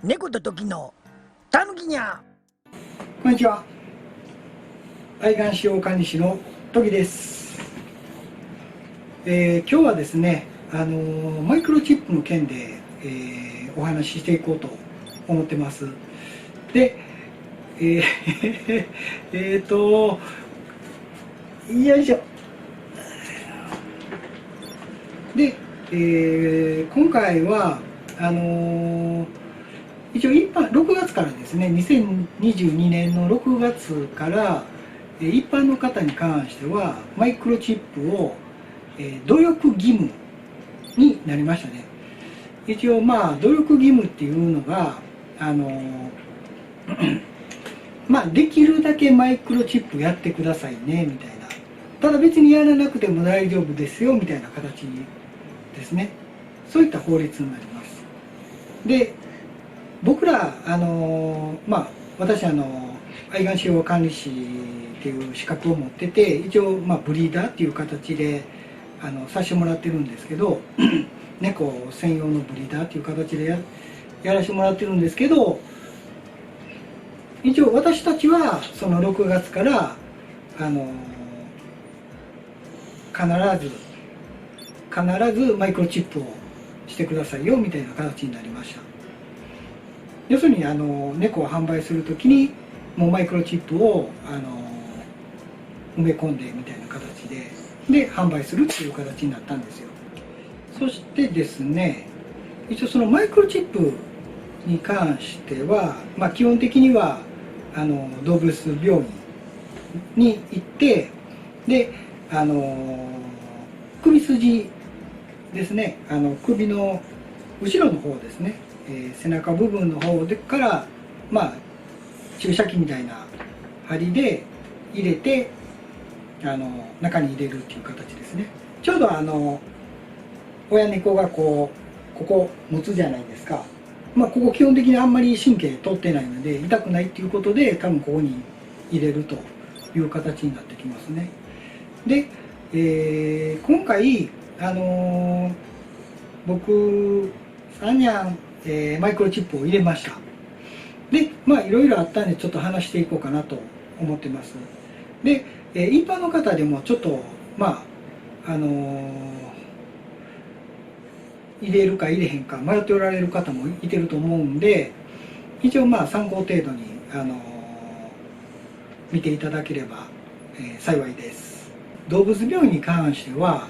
猫と時のたぬきにゃ。こんにちは。愛玩使用管理士の時です。今日はですね、マイクロチップの件で、お話ししていこうと思ってます。で、よいしょ。で、今回は一応6月からですね、2022年の6月から一般の方に関してはマイクロチップを努力義務になりましたね。一応努力義務っていうのができるだけマイクロチップやってくださいねみたいな、ただ別にやらなくても大丈夫ですよみたいな形ですね。そういった法律になります。で、僕ら私愛玩使用管理士っていう資格を持ってて、一応ブリーダーっていう形でさせてもらってるんですけど猫専用のブリーダーっていう形でやらせてもらってるんですけど、一応私たちはその6月から必ずマイクロチップをしてくださいよみたいな形になりました。要するに猫を販売するときにもうマイクロチップを埋め込んでみたいな形で販売するっていう形になったんですよ。そしてですね、一応そのマイクロチップに関しては、基本的には動物病院に行って、で首筋ですね、首の後ろの方ですね、背中部分の方でから注射器みたいな針で入れて中に入れるっていう形ですね。ちょうど親猫がここ持つじゃないですか。ここ基本的にあんまり神経通ってないので痛くないっていうことで、多分ここに入れるという形になってきますね。で、今回僕3にゃんマイクロチップを入れました。でいろいろあったんでちょっと話していこうかなと思ってます。で、一般の方でもちょっと入れるか入れへんか迷っておられる方もいてると思うんで、一応参考程度に見ていただければ、幸いです。動物病院に関しては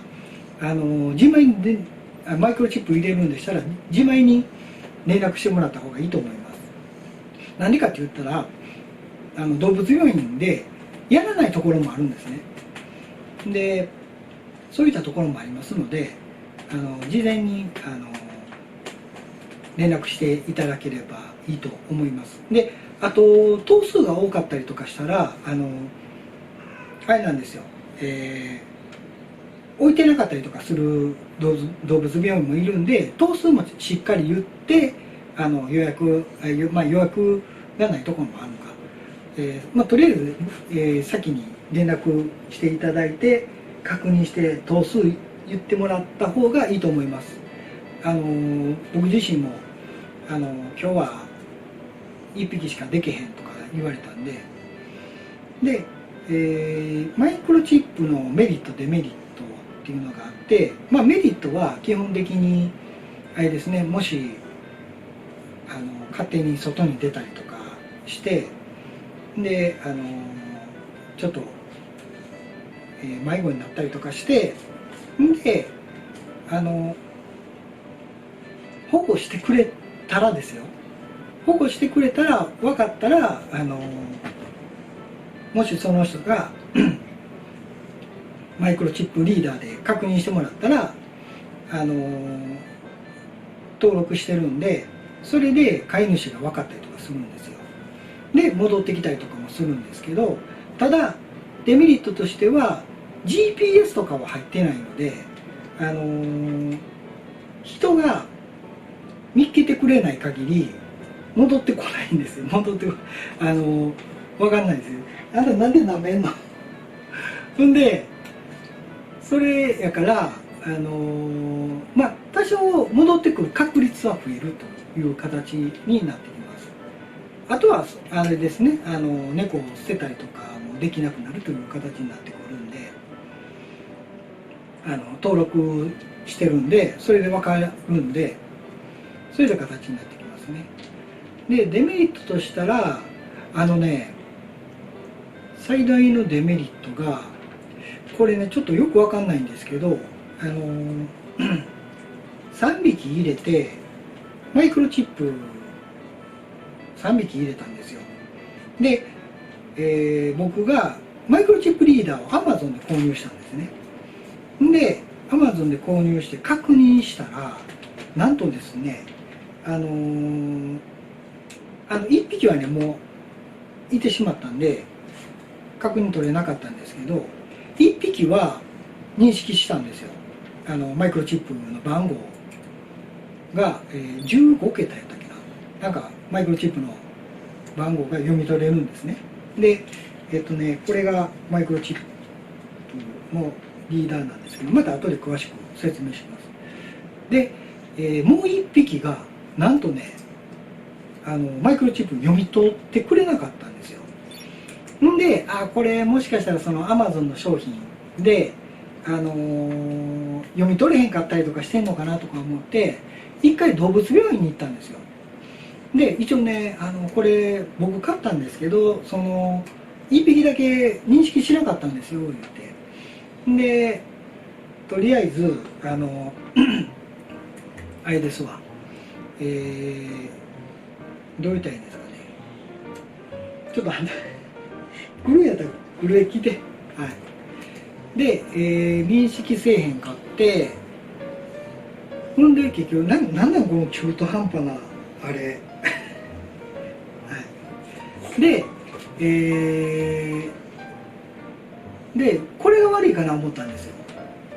自前にマイクロチップ入れるんでしたら自前に連絡してもらった方がいいと思います。なんでかって言ったら動物病院でやらないところもあるんですね。でそういったところもありますので事前に連絡していただければいいと思います。であと頭数が多かったりとかしたらあれなんですよ、置いてなかったりとかする動物病院もいるんで、頭数もしっかり言って予約がないところもあるか、とりあえず、先に連絡していただいて確認して頭数言ってもらった方がいいと思います。僕自身も今日は1匹しかできへんとか言われたんで、マイクロチップのメリットデメリットっていうのがあって、メリットは基本的にあれですね、もし勝手に外に出たりとかしてでちょっと、迷子になったりとかしてで保護してくれたらですよ、保護してくれたら分かったらもしその人がマイクロチップリーダーで確認してもらったら登録してるんで、それで飼い主が分かったりとかするんですよ。で戻ってきたりとかもするんですけど、ただデメリットとしては GPS とかは入ってないので人が見っけてくれない限り戻ってこないんですよ。分かんないですよ。あんたなんで舐めんのほんでそれやから多少戻ってくる確率率は増えるという形になってきます。あとはあれですね、猫を捨てたりとかもできなくなるという形になってくるんで、登録してるんで、それで分かるんで、そういう形になってきますね。でデメリットとしたら最大のデメリットがこれね、ちょっとよく分かんないんですけど、3匹入れてマイクロチップ3匹入れたんですよ。で、僕がマイクロチップリーダーを Amazon で購入したんですね。で Amazon で購入して確認したら、なんとですね、1匹はねもういてしまったんで確認取れなかったんですけど、1匹は認識したんですよ。マイクロチップの番号が、15桁やったっけな、なんかマイクロチップの番号が読み取れるんですね。でこれがマイクロチップのリーダーなんですけど、また後で詳しく説明します。で、もう1匹がなんとねマイクロチップ読み取ってくれなかったんですよ。んで、これもしかしたらその Amazon の商品で、読み取れへんかったりとかしてんのかなとか思って一回動物病院に行ったんですよ。で一応ねこれ僕買ったんですけど、その1匹だけ認識しなかったんですよ言って。でとりあえずあれですわ、どう言ったらいいんですかね、ちょっと来るんやったら来るへ来て、はい。で、認識せえへんかって、ほんで結局なんなんこの中途半端なあれはい。でこれが悪いかな思ったんですよ。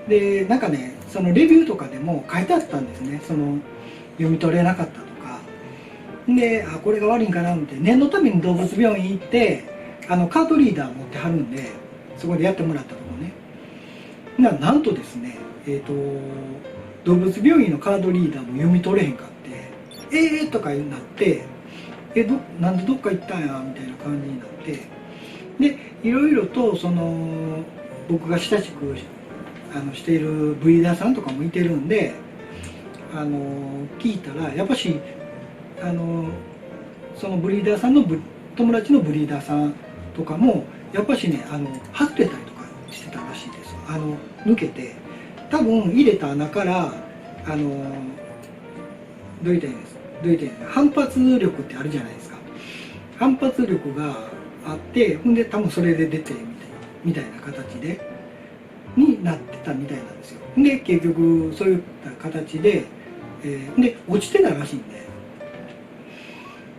でなんかね、そのレビューとかでも書いてあったんですね、その読み取れなかったとかで、これが悪いんかなって念のために動物病院行ってカードリーダー持ってはるんで、そこでやってもらったところね、なんとですね、動物病院のカードリーダーも読み取れへんかってとかになって、なんでどっか行ったんやみたいな感じになって、でいろいろとその僕が親しくしているブリーダーさんとかもいてるんで聞いたら、やっぱしそのブリーダーさんの友達のブリーダーさんとかもやっぱしね外れたりとかしてたらしいです。抜けて多分入れた穴からどう言ったらいいんですか、どう言ったらいいんですか、反発力ってあるじゃないですか。反発力があって、ほんで多分それで出てみたいな形でになってたみたいなんですよ。で結局そういった形で、で落ちてたらしいんで、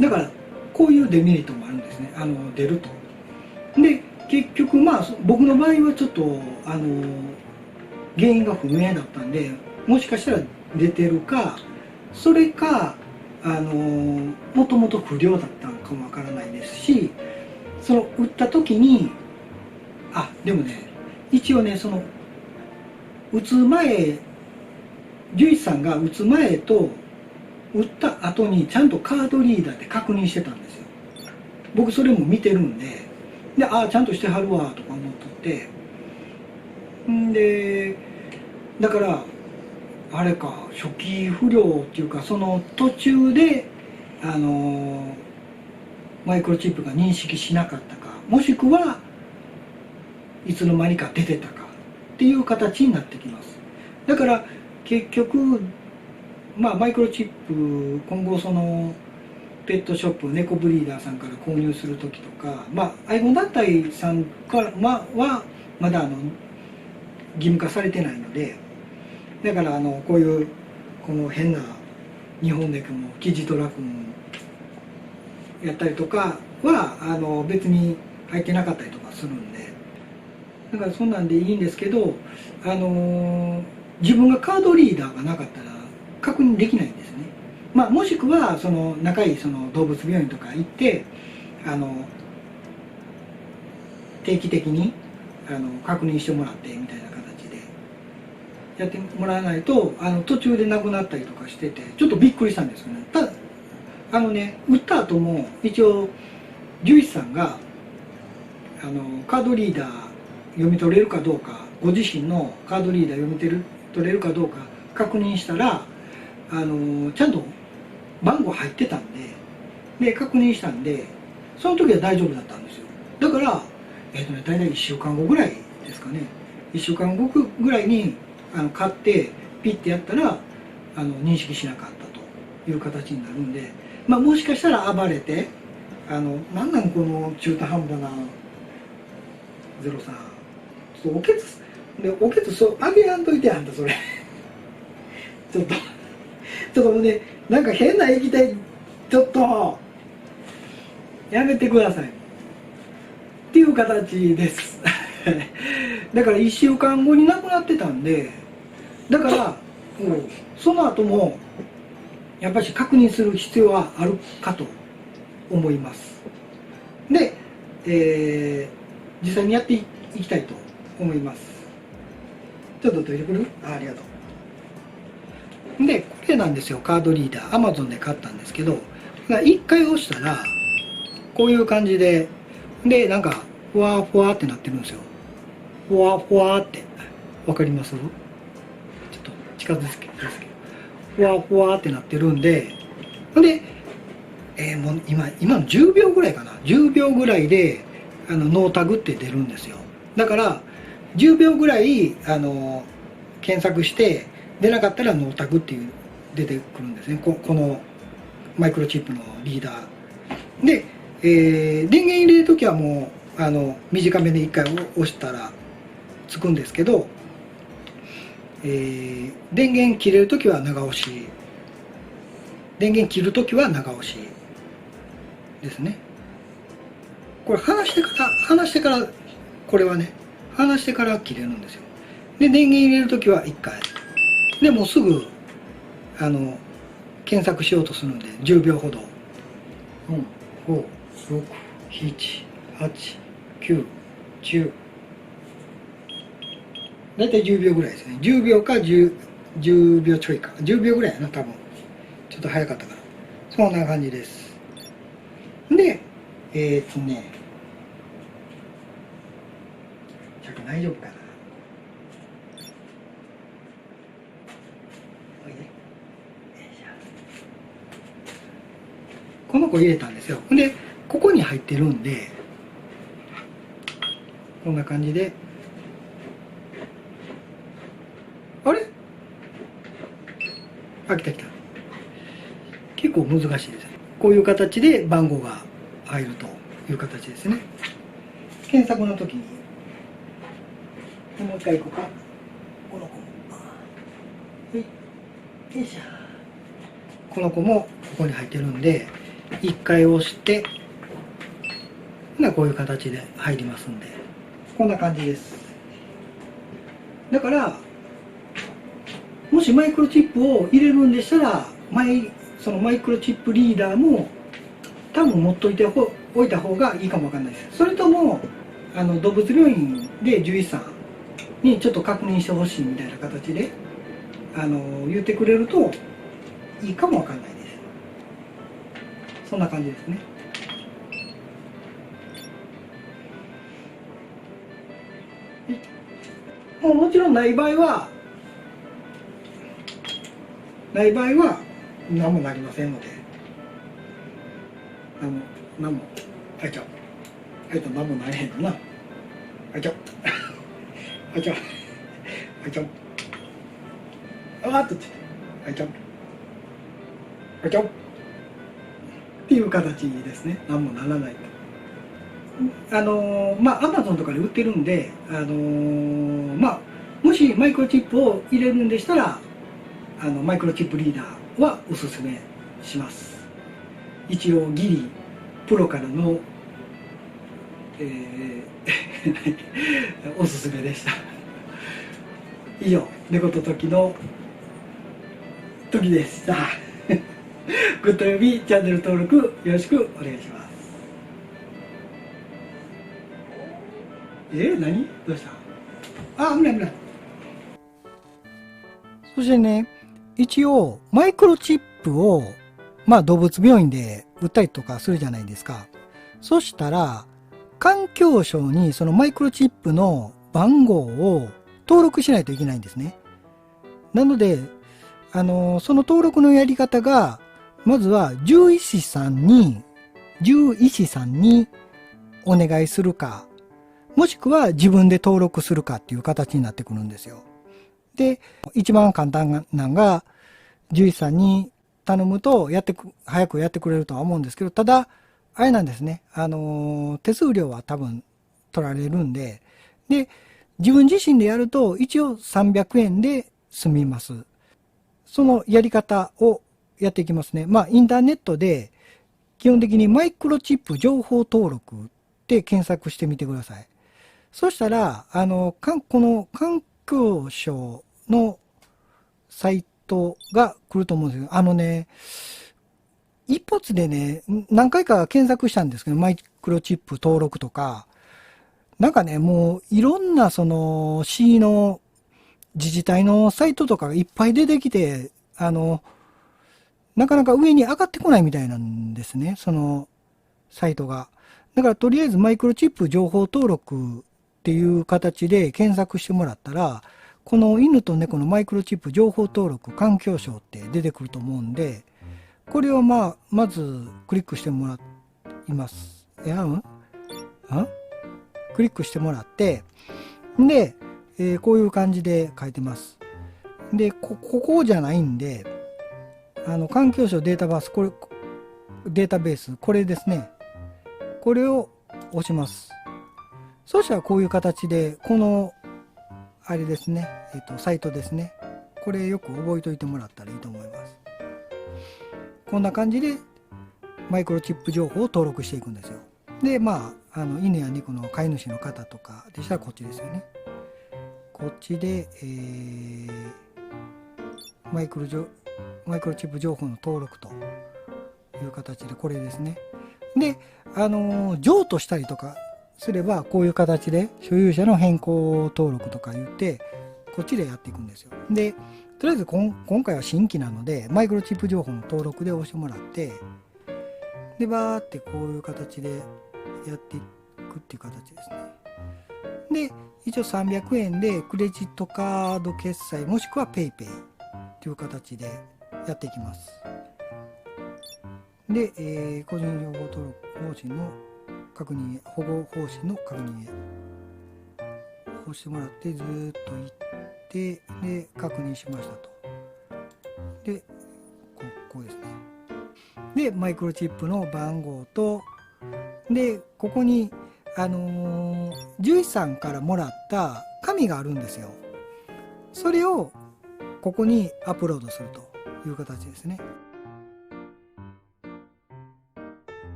だからこういうデメリットもあるんですね、出ると。で結局僕の場合はちょっと原因が不明だったんで、もしかしたら出てるか、それかもともと不良だったのかもわからないですし、その打った時にでもね、一応ね、その打つ前、獣医師さんが打つ前と打った後にちゃんとカードリーダーで確認してたんですよ。僕それも見てるんで、ちゃんとしてはるわとか思っとって、でだからあれか、初期不良っていうか、その途中でマイクロチップが認識しなかったか、もしくはいつの間にか出てたかっていう形になってきます。だから結局マイクロチップ、今後そのペットショップ、猫ブリーダーさんから購入する時とか、愛護団体さんからはまだ義務化されてないので、だからこういうこの変な日本猫もキジトラ君やったりとかは別に入ってなかったりとかするんで、だからそんなんでいいんですけど、自分がカードリーダーがなかったら確認できないんですね。もしくはその仲いいその動物病院とか行って定期的に確認してもらってみたいな形でやってもらわないと途中でなくなったりとかしててちょっとびっくりしたんですよね。ただ打った後も一応獣医師さんがカードリーダー読み取れるかどうか、ご自身のカードリーダー読み取れるかどうか確認したらちゃんと番号入ってたんで確認したんで、その時は大丈夫だったんですよ。だから大体1週間後ぐらいですかね、1週間後ぐらいに買ってピッてやったら認識しなかったという形になるんで、もしかしたら暴れてなんなんこの中途半端な03、ちょっとおけつあげやんといて、あんたそれちょっともうね、なんか変な液体ちょっとやめてくださいっていう形ですだから1週間後に亡くなってたんで、だからもうその後もやっぱり確認する必要はあるかと思います。で、実際にやっていきたいと思います。ちょっと取りくる？ありがとう。で、これなんですよ、カードリーダー。Amazon で買ったんですけど、1回押したら、こういう感じで、なんか、ふわふわってなってるんですよ。ふわふわって。わかります？ちょっと近づけですけど。ふわふわってなってるんで、もう今の10秒ぐらいかな。10秒ぐらいで、ノータグって出るんですよ。だから、10秒ぐらい、検索して、出なかったらノータグっていう出てくるんですね。このマイクロチップのリーダーで、電源入れるときはもう短めで1回押したらつくんですけど、電源切れるときは長押し、電源切るときは長押しですね。これ離してからこれはね、離してから切れるんですよ。で電源入れるときは1回でもうすぐ検索しようとするんで10秒ほど、5、6、7、8、9、10、だいたい10秒ぐらいですね。10秒か10秒ちょいか、10秒ぐらいやな、多分ちょっと早かったから。そんな感じです。で尺大丈夫かな。この子入れたんですよ。でここに入ってるんで、こんな感じで、あれ、来た。結構難しいです。こういう形で番号が入るという形ですね。検索の時にもう一回いこうか。この子も、よいしょ。この子もここに入ってるんで1回押してこういう形で入りますんで、こんな感じです。だからもしマイクロチップを入れるんでしたらそのマイクロチップリーダーも多分持っといておいた方がいいかもわかんないです。それとも動物病院で獣医師さんにちょっと確認してほしいみたいな形で言ってくれるといいかもわかんないです。そんな感じですね。もちろんない場合は何もなりませんので、何もあいちゃう何もなれへんのな。あいちゃうあいちゃうあいちゃうあっとあいちゃうあいちゃうっていう形ですね。何もならないと。Amazon とかで売ってるんで、もしマイクロチップを入れるんでしたらマイクロチップリーダーはおすすめします。一応ギリプロからの、おすすめでした。以上、猫と時の時でした。グッド指チャンネル登録よろしくお願いします。何？どうした？危ない。そしてね、一応マイクロチップを動物病院で売ったりとかするじゃないですか。そしたら環境省にそのマイクロチップの番号を登録しないといけないんですね。なのでその登録のやり方が、まずは獣医師さんにお願いするか、もしくは自分で登録するかっていう形になってくるんですよ。で、一番簡単なのが、獣医師さんに頼むと早くやってくれるとは思うんですけど、ただ、あれなんですね、手数料は多分取られるんで、で、自分自身でやると一応300円で済みます。そのやり方をやっていきますね。インターネットで基本的にマイクロチップ情報登録って検索してみてください。そしたら、この環境省のサイトが来ると思うんですけど、一発でね、何回か検索したんですけど、マイクロチップ登録とか、なんかね、もういろんなその市の自治体のサイトとかがいっぱい出てきて、なかなか上に上がってこないみたいなんですね、そのサイトが。だからとりあえずマイクロチップ情報登録っていう形で検索してもらったら、この犬と猫のマイクロチップ情報登録環境省って出てくると思うんで、これをまずクリックしてもらいます。クリックしてもらって、で、こういう感じで書いてます。で、ここじゃないんで、環境省データベース、これですね。これを押します。そしたらこういう形で、この、あれですね、サイトですね。これよく覚えておいてもらったらいいと思います。こんな感じで、マイクロチップ情報を登録していくんですよ。で、犬や猫の飼い主の方とかでしたらこっちですよね。こっちで、マイクロチップ情報の登録という形でこれですね。で、譲渡したりとかすればこういう形で所有者の変更登録とか言ってこっちでやっていくんですよ。で、とりあえず今回は新規なのでマイクロチップ情報の登録で押してもらって、でバーってこういう形でやっていくっていう形ですね。で、一応300円でクレジットカード決済もしくは PayPay という形でやっていきます。で、個人情報登録方針の確認へ、保護方針の確認へ押してもらってずーっと行って、で確認しましたと。で、こうですね。でマイクロチップの番号と、でここに獣医師さんからもらった紙があるんですよ。それをここにアップロードするという形ですね。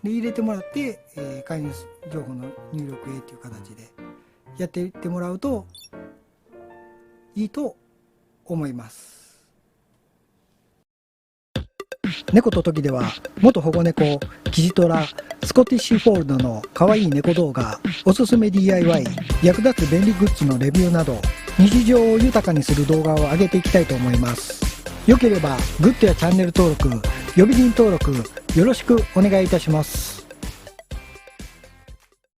で入れてもらって、飼い主情報の入力へという形でやっていってもらうといいと思います。猫と時では元保護猫キジトラスコティッシュフォールドの可愛い猫動画、おすすめ DIY、 役立つ便利グッズのレビューなど日常を豊かにする動画を上げていきたいと思います。よければグッドやチャンネル登録、予備軍登録よろしくお願いいたします。